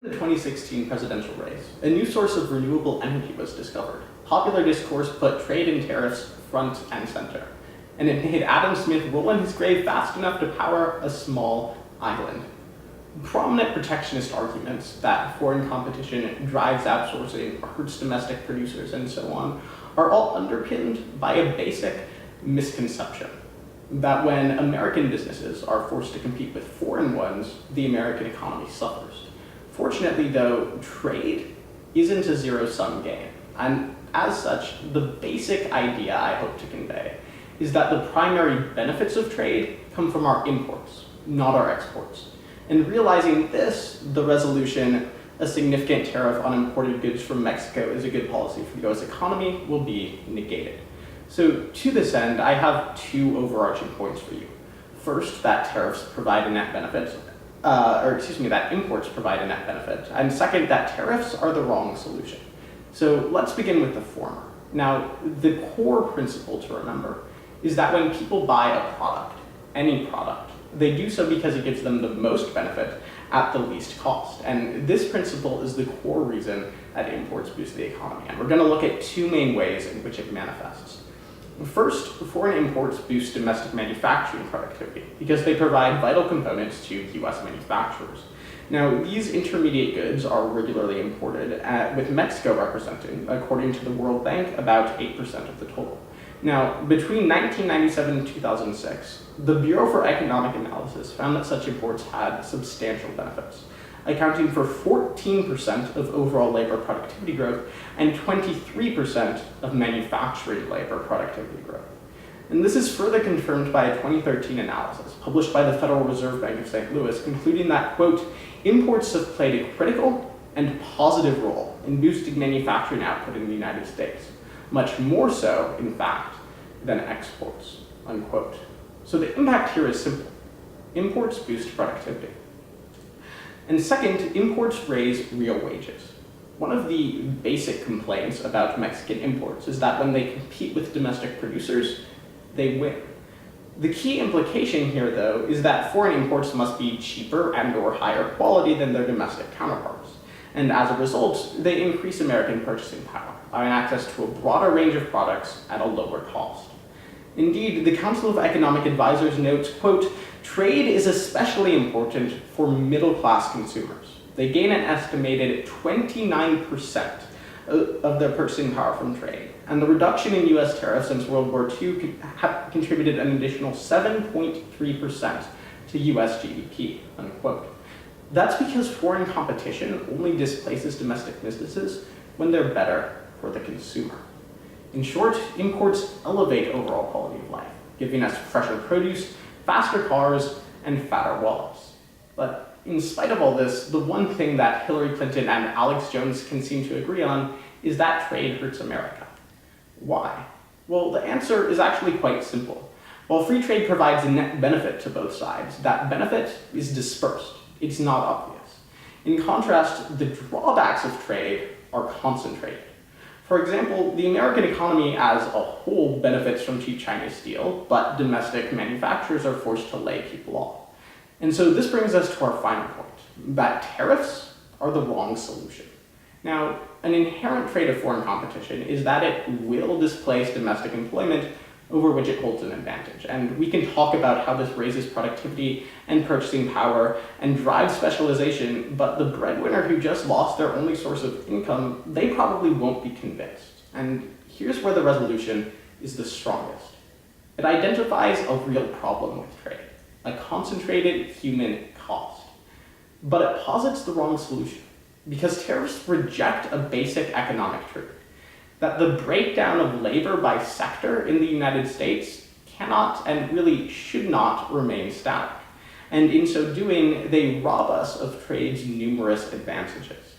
In the 2016 presidential race, a new source of renewable energy was discovered. Popular discourse put trade and tariffs front and center, and it made Adam Smith roll in his grave fast enough to power a small island. Prominent protectionist arguments that foreign competition drives outsourcing, hurts domestic producers, and so on, are all underpinned by a basic misconception that when American businesses are forced to compete with foreign ones, the American economy suffers. Fortunately, though, trade isn't a zero-sum game, and as such, the basic idea I hope to convey is that the primary benefits of trade come from our imports, not our exports. And realizing this, the resolution, a significant tariff on imported goods from Mexico is a good policy for the US economy, will be negated. So to this end, I have two overarching points for you. First, that tariffs provide a net benefit, that imports provide a net benefit. And second, that tariffs are the wrong solution. So let's begin with the former. Now, the core principle to remember is that when people buy a product, any product, they do so because it gives them the most benefit at the least cost. And this principle is the core reason that imports boost the economy. And we're going to look at two main ways in which it manifests. First, foreign imports boost domestic manufacturing productivity because they provide vital components to US manufacturers. Now, these intermediate goods are regularly imported, with Mexico representing, according to the World Bank, about 8% of the total. Now, between 1997 and 2006, the Bureau for Economic Analysis found that such imports had substantial benefits, accounting for 14% of overall labor productivity growth and 23% of manufacturing labor productivity growth. And this is further confirmed by a 2013 analysis published by the Federal Reserve Bank of St. Louis, concluding that, quote, imports have played a critical and positive role in boosting manufacturing output in the United States, much more so, in fact, than exports, unquote. So the impact here is simple. Imports boost productivity. And second, imports raise real wages. One of the basic complaints about Mexican imports is that when they compete with domestic producers, they win. The key implication here, though, is that foreign imports must be cheaper and/or higher quality than their domestic counterparts. And as a result, they increase American purchasing power, allowing access to a broader range of products at a lower cost. Indeed, the Council of Economic Advisors notes, quote, trade is especially important for middle-class consumers. They gain an estimated 29% of their purchasing power from trade, and the reduction in US tariffs since World War II have contributed an additional 7.3% to US GDP, unquote. That's because foreign competition only displaces domestic businesses when they're better for the consumer. In short, imports elevate overall quality of life, giving us fresher produce, faster cars, and fatter wallets. But in spite of all this, the one thing that Hillary Clinton and Alex Jones can seem to agree on is that trade hurts America. Why? Well, the answer is actually quite simple. While free trade provides a net benefit to both sides, that benefit is dispersed. It's not obvious. In contrast, the drawbacks of trade are concentrated. For example, the American economy as a whole benefits from cheap Chinese steel, but domestic manufacturers are forced to lay people off. And so this brings us to our final point, that tariffs are the wrong solution. Now, an inherent trait of foreign competition is that it will displace domestic employment over which it holds an advantage. And we can talk about how this raises productivity and purchasing power and drives specialization, but the breadwinner who just lost their only source of income, they probably won't be convinced. And here's where the resolution is the strongest. It identifies a real problem with trade, a concentrated human cost. But it posits the wrong solution, because tariffs reject a basic economic truth, that the breakdown of labor by sector in the United States cannot and really should not remain static. And in so doing, they rob us of trade's numerous advantages.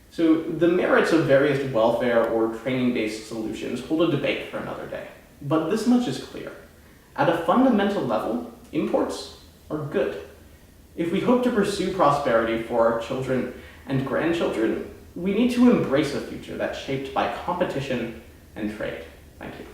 So the merits of various welfare or training-based solutions hold a debate for another day. But this much is clear. At a fundamental level, imports are good. If we hope to pursue prosperity for our children and grandchildren, we need to embrace a future that's shaped by competition and trade. Thank you.